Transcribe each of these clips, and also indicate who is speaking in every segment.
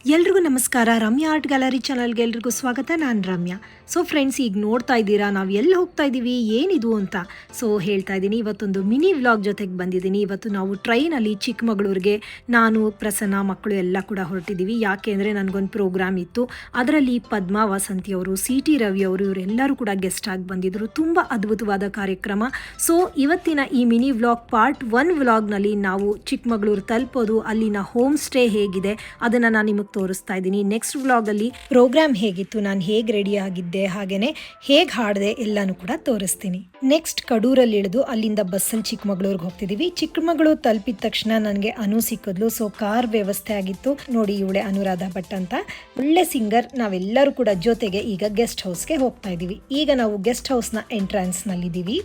Speaker 1: ಎಲ್ರಿಗೂ ನಮಸ್ಕಾರ. Ramya art gallery ಚಾನಲ್ಗೆ ಎಲ್ರಿಗೂ ಸ್ವಾಗತ. ನಾನು ರಮ್ಯಾ. ಸೊ ಫ್ರೆಂಡ್ಸ್, ಈಗ ನೋಡ್ತಾ ಇದ್ದೀರಾ ನಾವು ಎಲ್ಲಿ ಹೋಗ್ತಾ ಇದ್ದೀವಿ, ಏನಿದು ಅಂತ. ಸೊ ಹೇಳ್ತಾ ಇದ್ದೀನಿ, ಇವತ್ತೊಂದು ಮಿನಿ ವ್ಲಾಗ್ ಜೊತೆಗೆ ಬಂದಿದ್ದೀನಿ. ಇವತ್ತು ನಾವು ಟ್ರೈನಲ್ಲಿ ಚಿಕ್ಕಮಗಳೂರಿಗೆ ನಾನು, ಪ್ರಸನ್ನ, ಮಕ್ಕಳು ಎಲ್ಲ ಕೂಡ ಹೊರಟಿದ್ದೀವಿ. ಯಾಕೆ ಅಂದರೆ ನನಗೊಂದು ಪ್ರೋಗ್ರಾಮ್ ಇತ್ತು. ಅದರಲ್ಲಿ ಪದ್ಮಾ ವಾಸಂತಿ ಅವರು, ಸಿ ಟಿ ರವಿ ಅವರು, ಇವರೆಲ್ಲರೂ ಕೂಡ ಗೆಸ್ಟ್ ಆಗಿ ಬಂದಿದ್ದರು. ತುಂಬ ಅದ್ಭುತವಾದ ಕಾರ್ಯಕ್ರಮ. ಸೊ ಇವತ್ತಿನ ಈ ಮಿನಿ ವ್ಲಾಗ್ ಪಾರ್ಟ್ 1 ವ್ಲಾಗ್ನಲ್ಲಿ ನಾವು ಚಿಕ್ಕಮಗಳೂರು ತಲುಪೋದು, ಅಲ್ಲಿನ ಹೋಮ್ ಸ್ಟೇ ಹೇಗಿದೆ ಅದನ್ನು ನಾನು ನಿಮಗೆ ತೋರಿಸ್ತಾ ಇದ್ದೀನಿ. ನೆಕ್ಸ್ಟ್ ವ್ಲಾಗಲ್ಲಿ ಪ್ರೋಗ್ರಾಮ್ ಹೇಗಿತ್ತು, ನಾನು ಹೇಗೆ ರೆಡಿ ಆಗಿದ್ದೆ, ಹಾಗೆಯೇ ಹೇಗೆ ಹಾಡಿದೆ ಎಲ್ಲನೂ ಕೂಡ ತೋರಿಸ್ತೀನಿ. ನೆಕ್ಸ್ಟ್ ಕಡೂರಲ್ಲಿ ಇಳಿದು ಅಲ್ಲಿಂದ ಬಸ್ಸಲ್ಲಿ ಚಿಕ್ಕಮಗಳೂರಿಗೆ ಹೋಗ್ತಿದ್ದೀವಿ. ಚಿಕ್ಕಮಗಳೂರು ತಲುಪಿದ ತಕ್ಷಣ ನನಗೆ ಅನು ಸಿಕ್ಕಿದ್ಲು. ಸೊ ಕಾರ್ ವ್ಯವಸ್ಥೆ ಆಗಿತ್ತು. ನೋಡಿ, ಇವಳೆ ಅನುರಾಧ ಭಟ್ ಅಂತ, ಒಳ್ಳೆ ಸಿಂಗರ್. ನಾವೆಲ್ಲರೂ ಕೂಡ ಜೊತೆಗೆ ಈಗ ಗೆಸ್ಟ್ ಹೌಸ್ಗೆ ಹೋಗ್ತಾ ಇದ್ದೀವಿ. ಈಗ ನಾವು ಗೆಸ್ಟ್ ಹೌಸ್ನ ಎಂಟ್ರೆನ್ಸ್ನಲ್ಲಿದ್ದೀವಿ.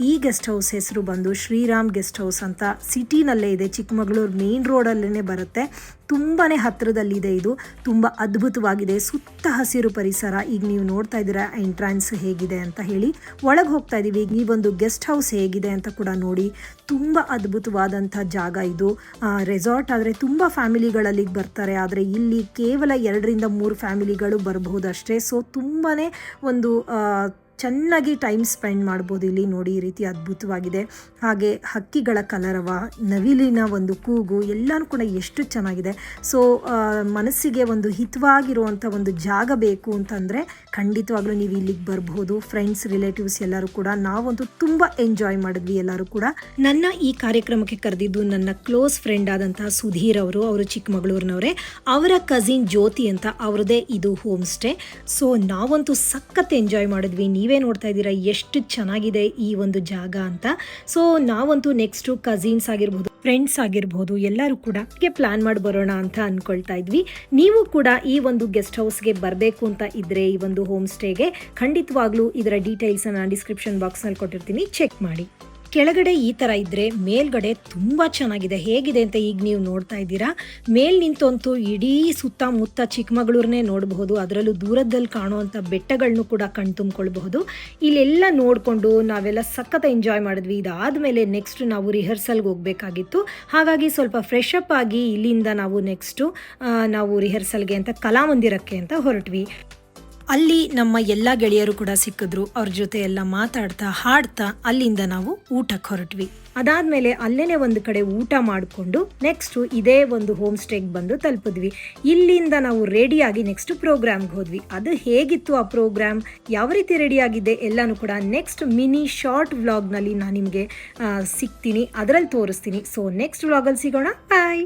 Speaker 1: ಈ ಗೆಸ್ಟ್ ಹೌಸ್ ಹೆಸರು ಬಂದು ಶ್ರೀರಾಮ್ ಗೆಸ್ಟ್ ಹೌಸ್ ಅಂತ, ಸಿಟಿನಲ್ಲೇ ಇದೆ. ಚಿಕ್ಕಮಗಳೂರು ಮೇನ್ ರೋಡಲ್ಲೇ ಬರುತ್ತೆ. ತುಂಬಾ ಹತ್ತಿರದಲ್ಲಿದೆ. ಇದು ತುಂಬ ಅದ್ಭುತವಾಗಿದೆ. ಸುತ್ತ ಹಸಿರು ಪರಿಸರ. ಈಗ ನೀವು ನೋಡ್ತಾ ಇದ್ದೀರಾ ಎಂಟ್ರೆನ್ಸ್ ಹೇಗಿದೆ ಅಂತ ಹೇಳಿ. ಒಳಗೆ ಹೋಗ್ತಾ ಇದ್ದೀವಿ. ಈ ಒಂದು ಗೆಸ್ಟ್ ಹೌಸ್ ಹೇಗಿದೆ ಅಂತ ಕೂಡ ನೋಡಿ. ತುಂಬ ಅದ್ಭುತವಾದಂಥ ಜಾಗ ಇದು. ರೆಸಾರ್ಟ್ ಆದರೆ ತುಂಬ ಫ್ಯಾಮಿಲಿಗಳಲ್ಲಿಗೆ ಬರ್ತಾರೆ, ಆದರೆ ಇಲ್ಲಿ ಕೇವಲ 2-3 ಫ್ಯಾಮಿಲಿಗಳು ಬರಬಹುದಷ್ಟೇ. ಸೊ ತುಂಬಾ ಒಂದು ಚೆನ್ನಾಗಿ ಟೈಮ್ ಸ್ಪೆಂಡ್ ಮಾಡ್ಬೋದು ಇಲ್ಲಿ. ನೋಡಿ, ಈ ರೀತಿ ಅದ್ಭುತವಾಗಿದೆ. ಹಾಗೆ ಹಕ್ಕಿಗಳ ಕಲರವ, ನವಿಲಿನ ಒಂದು ಕೂಗು ಎಲ್ಲನೂ ಕೂಡ ಎಷ್ಟು ಚೆನ್ನಾಗಿದೆ. ಸೊ ಮನಸ್ಸಿಗೆ ಒಂದು ಹಿತವಾಗಿರುವಂಥ ಒಂದು ಜಾಗ ಬೇಕು ಅಂತಂದರೆ ಖಂಡಿತವಾಗ್ಲೂ ನೀವು ಇಲ್ಲಿಗೆ ಬರ್ಬೋದು. ಫ್ರೆಂಡ್ಸ್, ರಿಲೇಟಿವ್ಸ್ ಎಲ್ಲರೂ ಕೂಡ. ನಾವಂತೂ ತುಂಬ ಎಂಜಾಯ್ ಮಾಡಿದ್ವಿ ಎಲ್ಲರೂ ಕೂಡ. ನನ್ನ ಈ ಕಾರ್ಯಕ್ರಮಕ್ಕೆ ಕರೆದಿದ್ದು ನನ್ನ ಕ್ಲೋಸ್ ಫ್ರೆಂಡ್ ಆದಂತಹ ಸುಧೀರ್ ಅವರು ಚಿಕ್ಕಮಗಳೂರಿನವರೇ. ಅವರ ಕಸಿನ್ ಜ್ಯೋತಿ ಅಂತ, ಅವ್ರದ್ದೇ ಇದು ಹೋಮ್ ಸ್ಟೇ. ಸೊ ನಾವಂತೂ ಸಖತ್ ಎಂಜಾಯ್ ಮಾಡಿದ್ವಿ. ನೀವೇ ನೋಡ್ತಾ ಇದ್ದೀರಾ ಎಷ್ಟು ಚೆನ್ನಾಗಿದೆ ಈ ಒಂದು ಜಾಗ ಅಂತ. ಸೊ ನಾವಂತೂ ನೆಕ್ಸ್ಟು ಕಸಿನ್ಸ್ ಆಗಿರ್ಬೋದು, ಫ್ರೆಂಡ್ಸ್ ಆಗಿರ್ಬೋದು, ಎಲ್ಲರೂ ಕೂಡ ಪ್ಲಾನ್ ಮಾಡಿ ಬರೋಣ ಅಂತ ಅಂದ್ಕೊಳ್ತಾ ಇದ್ವಿ. ನೀವು ಕೂಡ ಈ ಒಂದು ಗೆಸ್ಟ್ ಹೌಸ್ಗೆ ಬರಬೇಕು ಅಂತ ಇದ್ದರೆ, ಈ ಒಂದು ಹೋಮ್ ಸ್ಟೇಗೆ, ಖಂಡಿತವಾಗ್ಲೂ ಇದರ ಡೀಟೇಲ್ಸನ್ನು ಡಿಸ್ಕ್ರಿಪ್ಷನ್ ಬಾಕ್ಸ್ನಲ್ಲಿ ಕೊಟ್ಟಿರ್ತೀನಿ, ಚೆಕ್ ಮಾಡಿ. ಕೆಳಗಡೆ ಈ ಥರ ಇದ್ದರೆ ಮೇಲ್ಗಡೆ ತುಂಬ ಚೆನ್ನಾಗಿದೆ. ಹೇಗಿದೆ ಅಂತ ಈಗ ನೀವು ನೋಡ್ತಾ ಇದ್ದೀರಾ. ಮೇಲ್ ನಿಂತಂತೂ ಇಡೀ ಸುತ್ತಮುತ್ತ ಚಿಕ್ಕಮಗಳೂರನ್ನೇ ನೋಡಬಹುದು. ಅದರಲ್ಲೂ ದೂರದಲ್ಲಿ ಕಾಣುವಂಥ ಬೆಟ್ಟಗಳನ್ನು ಕೂಡ ಕಣ್ತುಂಬಿಕೊಳ್ಬಹುದು. ಇಲ್ಲೆಲ್ಲ ನೋಡಿಕೊಂಡು ನಾವೆಲ್ಲ ಸಖತ್ ಎಂಜಾಯ್ ಮಾಡಿದ್ವಿ. ಇದಾದಮೇಲೆ ನೆಕ್ಸ್ಟ್ ನಾವು ರಿಹರ್ಸಲ್ಗೆ ಹೋಗಬೇಕಾಗಿತ್ತು. ಹಾಗಾಗಿ ಸ್ವಲ್ಪ ಫ್ರೆಶ್ ಅಪ್ ಆಗಿ ಇಲ್ಲಿಂದ ನಾವು ನೆಕ್ಸ್ಟು ನಾವು ರಿಹರ್ಸಲ್ಗೆ ಅಂತ ಕಲಾಮಂದಿರಕ್ಕೆ ಅಂತ ಹೊರಟ್ವಿ. ಅಲ್ಲಿ ನಮ್ಮ ಎಲ್ಲ ಗೆಳೆಯರು ಕೂಡ ಸಿಕ್ಕಿದ್ರು. ಅವ್ರ ಜೊತೆ ಎಲ್ಲ ಮಾತಾಡ್ತಾ ಹಾಡ್ತಾ ಅಲ್ಲಿಂದ ನಾವು ಊಟಕ್ಕೆ ಹೊರಟ್ವಿ. ಅದಾದಮೇಲೆ ಅಲ್ಲೇ ಒಂದು ಕಡೆ ಊಟ ಮಾಡಿಕೊಂಡು ನೆಕ್ಸ್ಟು ಇದೇ ಒಂದು ಹೋಮ್ ಸ್ಟೇಗೆ ಬಂದು ತಲುಪಿದ್ವಿ. ಇಲ್ಲಿಂದ ನಾವು ರೆಡಿಯಾಗಿ ನೆಕ್ಸ್ಟ್ ಪ್ರೋಗ್ರಾಮ್ಗೆ ಹೋದ್ವಿ. ಅದು ಹೇಗಿತ್ತು ಆ ಪ್ರೋಗ್ರಾಮ್, ಯಾವ ರೀತಿ ರೆಡಿಯಾಗಿದೆ ಎಲ್ಲನೂ ಕೂಡ ನೆಕ್ಸ್ಟ್ ಮಿನಿ ಶಾರ್ಟ್ ವ್ಲಾಗ್ನಲ್ಲಿ ನಾನು ನಿಮಗೆ ಸಿಗ್ತೀನಿ, ಅದರಲ್ಲಿ ತೋರಿಸ್ತೀನಿ. ಸೊ ನೆಕ್ಸ್ಟ್ ವ್ಲಾಗಲ್ಲಿ ಸಿಗೋಣ. ಬಾಯ್.